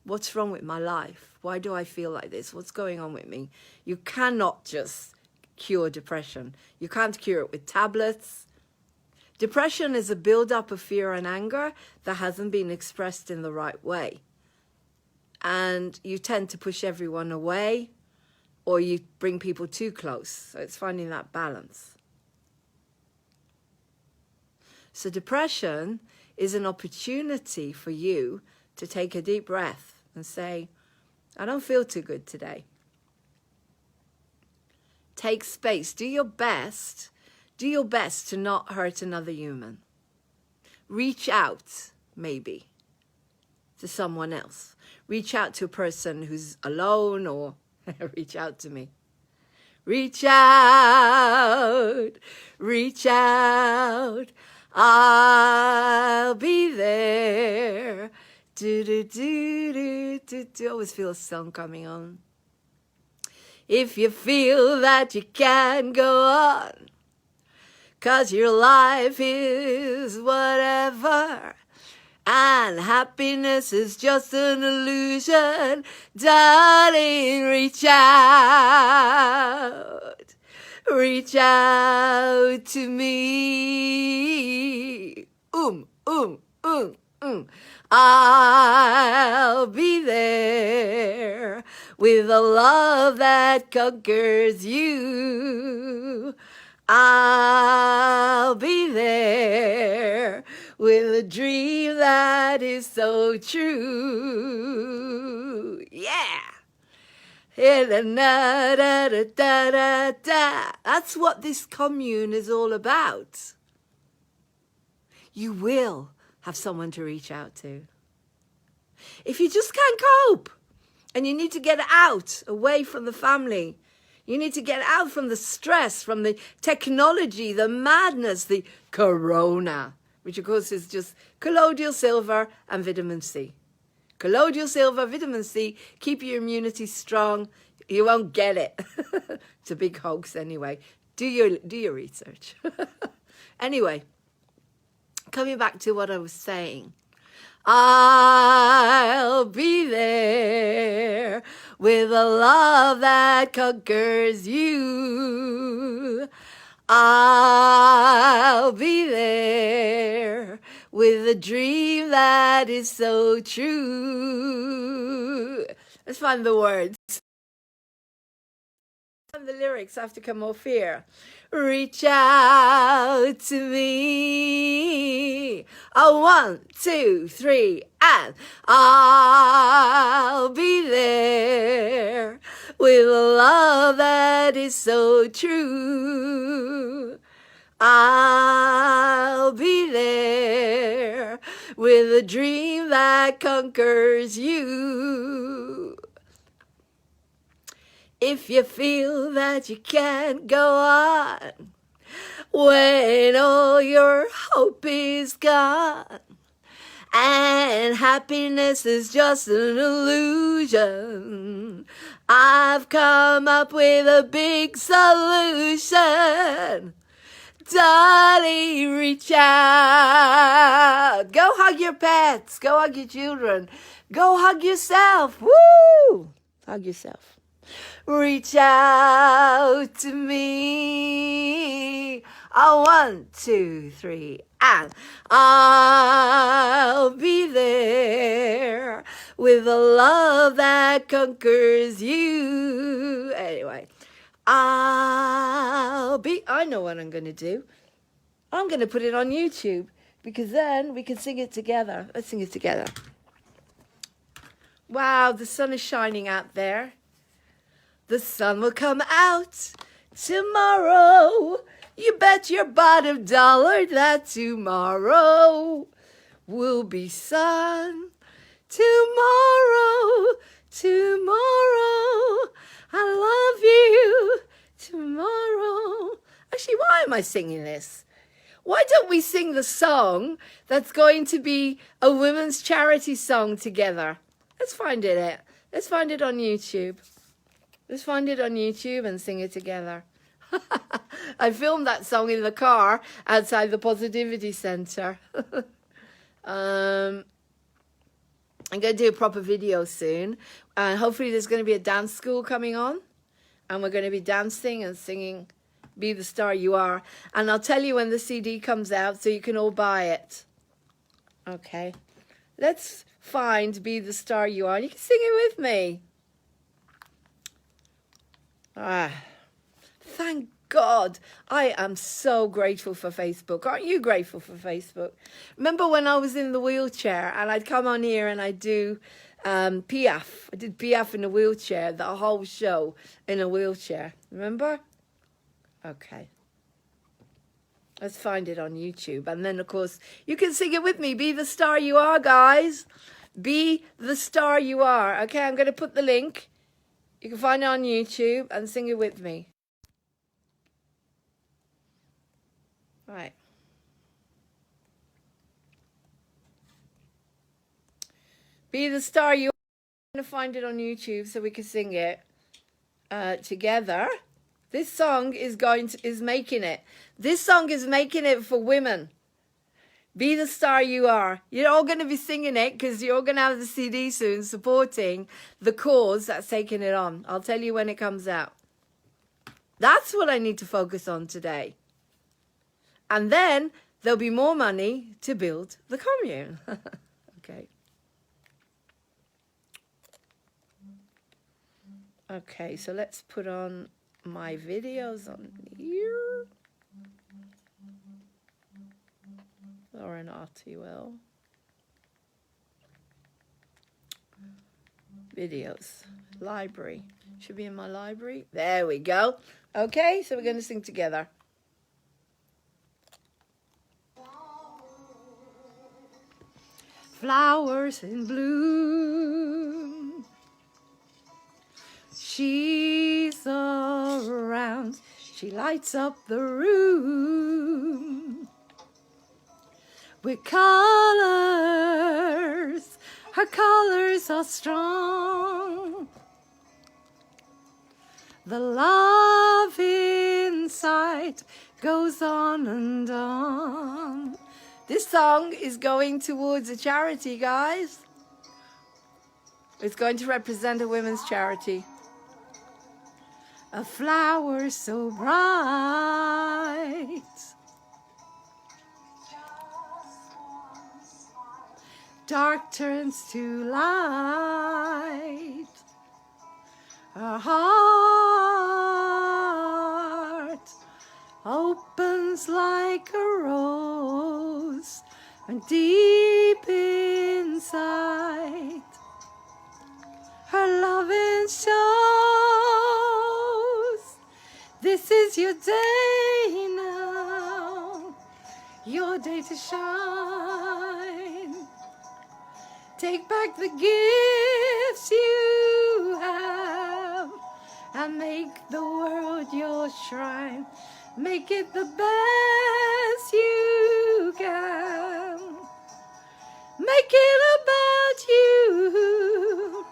what's wrong with my life? Why do I feel like this? What's going on with me? You cannot just cure depression. You can't cure it with tablets. Depression is a build-up of fear and anger that hasn't been expressed in the right way. And you tend to push everyone away, or you bring people too close. So it's finding that balance. So depression is an opportunity for you to take a deep breath and say, I don't feel too good today. Take space. Do your best. Do your best to not hurt another human. Reach out, maybe, to someone else. Reach out to a person who's alone, or reach out to me. Reach out, reach out. I'll be there. Do, do, do, do, do, do. I always feel a song coming on. If you feel that you can go on, 'cause your life is whatever, and happiness is just an illusion, darling, reach out. Reach out to me. I'll be there with a love that conquers you. I'll be there with a dream that is so true. Yeah. That's what this commune is all about. You will have someone to reach out to. If you just can't cope and you need to get out, away from the family, you need to get out from the stress, from the technology, the madness, the corona, which of course is just colloidal silver and vitamin C. Colloidal silver, vitamin C, keep your immunity strong. You won't get it. It's a big hoax anyway. Do your research. Anyway, coming back to what I was saying. I'll be there with a love that conquers you. I'll be there with a dream that is so true. Let's find the words. The lyrics have to come off here. Reach out to me. Oh, 1, 2, 3, and I'll be there with a love that is so true. I'll be there with a dream that conquers you. if you feel that you can't go on, when all your hope is gone, and happiness is just an illusion, I've come up with a big solution. Darling, reach out. Go hug your pets. Go hug your children. Go hug yourself. Woo! Hug yourself. Reach out to me. Oh, 1, 2, 3, and I'll be there with a love that conquers you. Anyway, I know what I'm going to do. I'm going to put it on YouTube, because then we can sing it together. Let's sing it together. Wow, the sun is shining out there. The sun will come out tomorrow. You bet your bottom dollar that tomorrow will be sun. Tomorrow, tomorrow, I love you. Tomorrow. Actually, why am I singing this? Why don't we sing the song that's going to be a women's charity song together? Let's find it. Let's find it on YouTube. Let's find it on YouTube and sing it together. I filmed that song in the car outside the Positivity Center. I'm going to do a proper video soon. Hopefully there's going to be a dance school coming on. And we're going to be dancing and singing Be the Star You Are. And I'll tell you when the CD comes out so you can all buy it. Okay. Let's find Be the Star You Are. You can sing it with me. Thank God. I am so grateful for Facebook. Aren't you grateful for Facebook? Remember when I was in the wheelchair and I'd come on here and I'd do Piaf. I did Piaf in a wheelchair, the whole show in a wheelchair. Remember? Okay. Let's find it on YouTube. And then, of course, you can sing it with me. Be the star you are, guys. Be the star you are. Okay, I'm going to put the link. You can find it on YouTube and sing it with me. Right. Be the star you are. I'm going to find it on YouTube so we can sing it together. This song is making it. This song is making it for women. Be the star you are. You're all going to be singing it because you're all going to have the CD soon supporting the cause that's taking it on. I'll tell you when it comes out. That's what I need to focus on today. And then there'll be more money to build the commune. Okay. Okay, so let's put on my videos on here. Lauren Artwell. Videos. Library. Should be in my library. There we go. Okay, so we're going to sing together. Flowers in bloom. She's around. She lights up the room with colors. Her colors are strong. The love inside goes on and on. This song is going towards a charity, guys. It's going to represent a women's charity. A flower so bright, dark turns to light. Her heart opens like a rose, and deep inside her loving shows. This is your day now, your day to shine. Take back the gifts you have and make the world your shrine. Make it the best you can. Make it about you.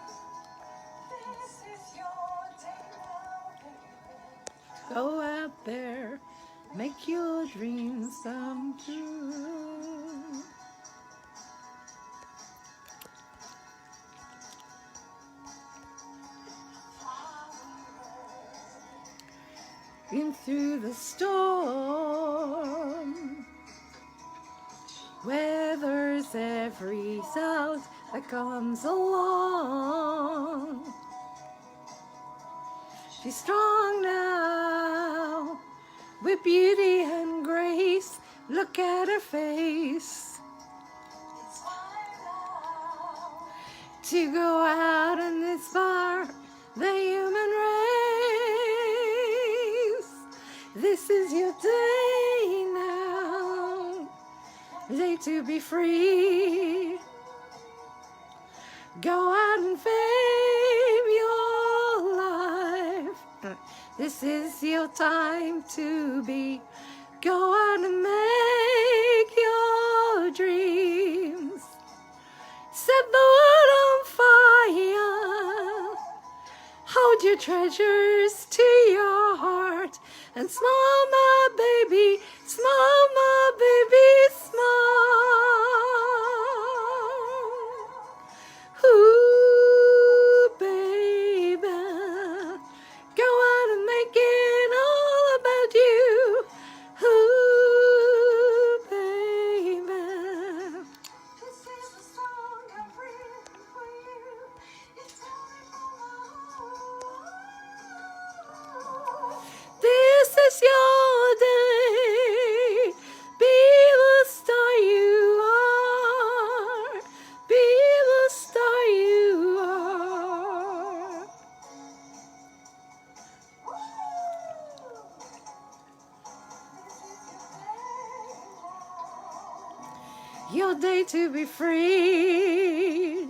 This is your day now, baby. Go out there, make your dreams come true. In through the storm, weathers every sound that comes along. She's strong now, with beauty and grace. Look at her face. It's time now. To go out and inspire the human race. This is your day now, day to be free. Go out and fame your life. This is your time to be. Go out and make your dreams. Set the world on fire. Hold your treasures to your heart and smile, my baby, smile, my baby, smile. Ooh, baby, go out and make it all about you. Ooh, baby. This is the song I've written for you. It's time for my heart. This is your day. Be the star you are. Be the star you are. Your day to be free.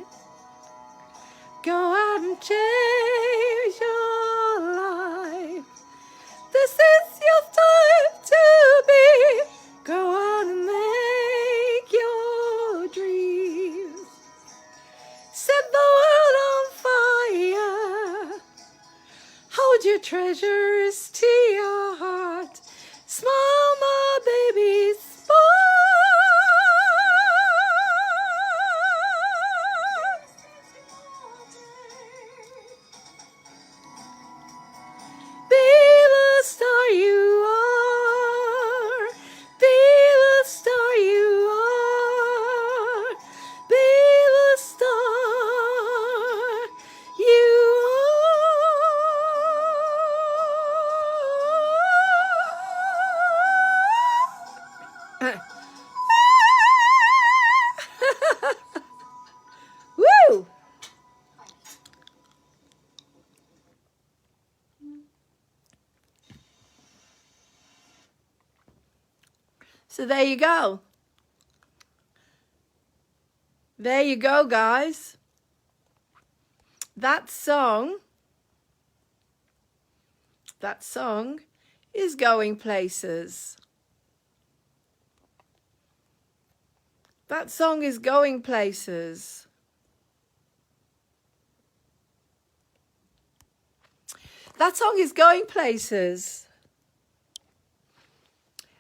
Go out and change your life. This is your time to be. Go out and make your dreams. Set the world on fire. Hold your treasures to your heart. Smile, my baby, smile. Be the star you are. Be the star you are. Be the star you are. Woo! So there you go. There you go, guys. That song is going places. That song is going places. That song is going places.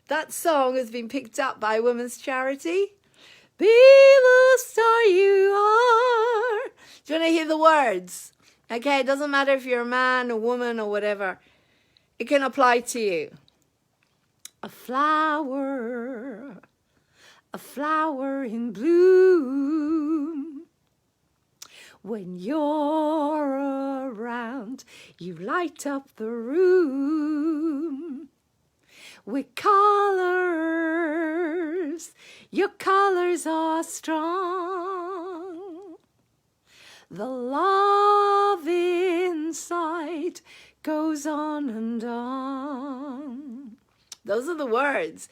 That song has been picked up by a women's charity. Be the star you are. Do you want to hear the words? Okay, it doesn't matter if you're a man, a woman, or whatever. It can apply to you. A flower in bloom. When you're around, you light up the room with colors. Your colors are strong. The love inside goes on and on. Those are the words.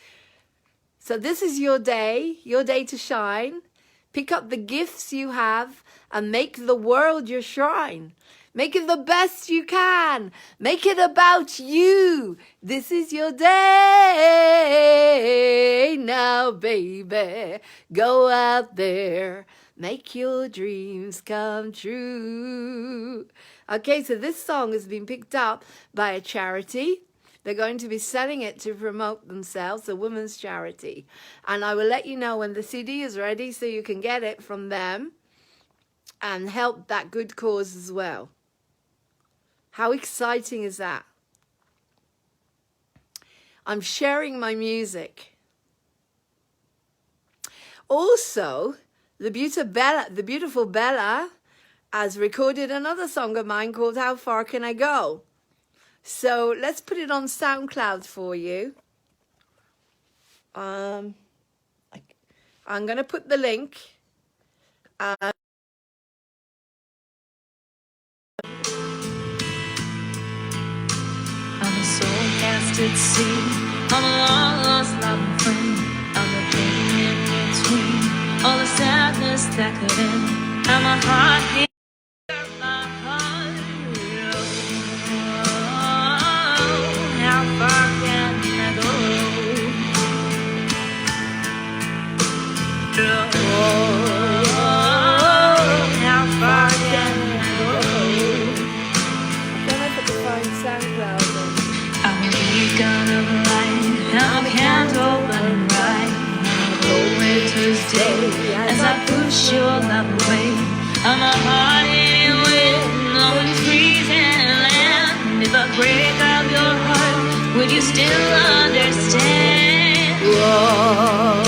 So this is your day to shine. Pick up the gifts you have and make the world your shrine. Make it the best you can. Make it about you. This is your day now, baby. Go out there. Make your dreams come true. Okay, so this song has been picked up by a charity. They're going to be selling it to promote themselves, a women's charity. And I will let you know when the CD is ready so you can get it from them and help that good cause as well. How exciting is that? I'm sharing my music. Also, the beautiful Bella has recorded another song of mine called How Far Can I Go? So let's put it on SoundCloud for you. I'm going to put the link. On a soul cast at sea, on a long lost loving friend, on the pain in between, all the sadness that could end, and my heart hit my heart. Oh, how far can I go? Oh, how far can I go? I don't know if I can find SoundCloud. I'm a beacon of light, I'm a candle burning bright on a cold winter's day. As I push your love away, I'm a heart in wind on the freezing land. If I break up your heart, would you still understand? Whoa,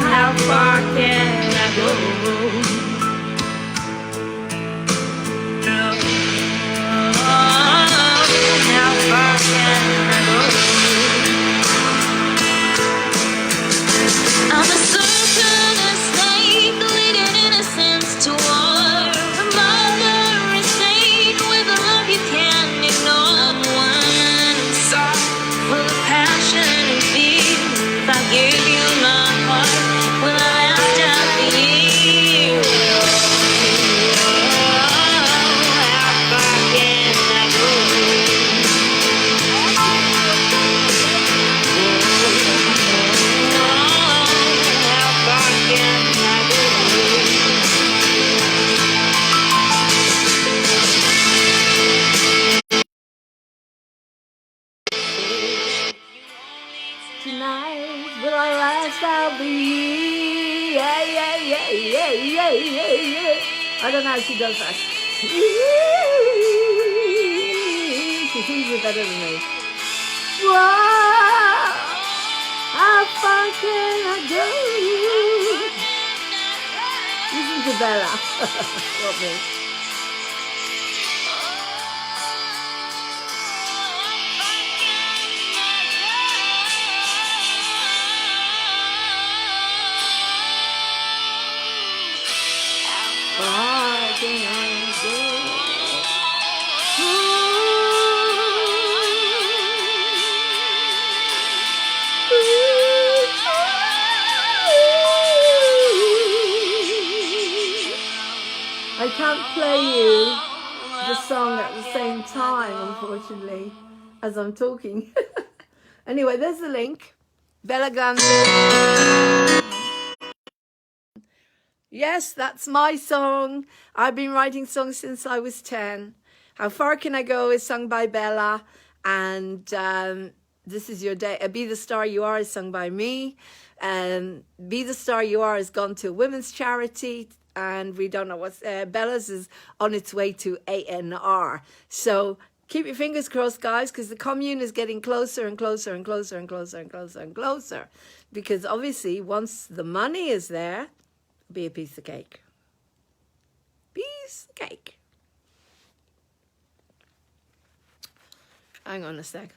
how far can I go? How far can I go? I'm a serpent, a snake, leading innocence to war. A mother, a saint, with a love you can't ignore. One soft, full of passion and fear. If I gave you my heart, will I last out the year? How far can I go? Tonight, will I last out the year? Yeah, yeah, yeah, yeah, yeah, yeah, yeah. I don't know how she does that. She sings it better than me. Whoa, how far can I go? Listen to Bella. Not me. Far can I go? I can't play you the song at the same time, unfortunately, as I'm talking. Anyway, there's the link. Bella Glanville. Yes, that's my song. I've been writing songs since I was 10. How Far Can I Go is sung by Bella. And This Is Your Day. Be the Star You Are is sung by me. Be the Star You Are has gone to a women's charity. And we don't know what's... Bella's is on its way to ANR. So keep your fingers crossed, guys, because the commune is getting closer and closer and closer and closer and closer and closer. Because obviously, once the money is there, it'll be a piece of cake. Piece of cake. Hang on a sec.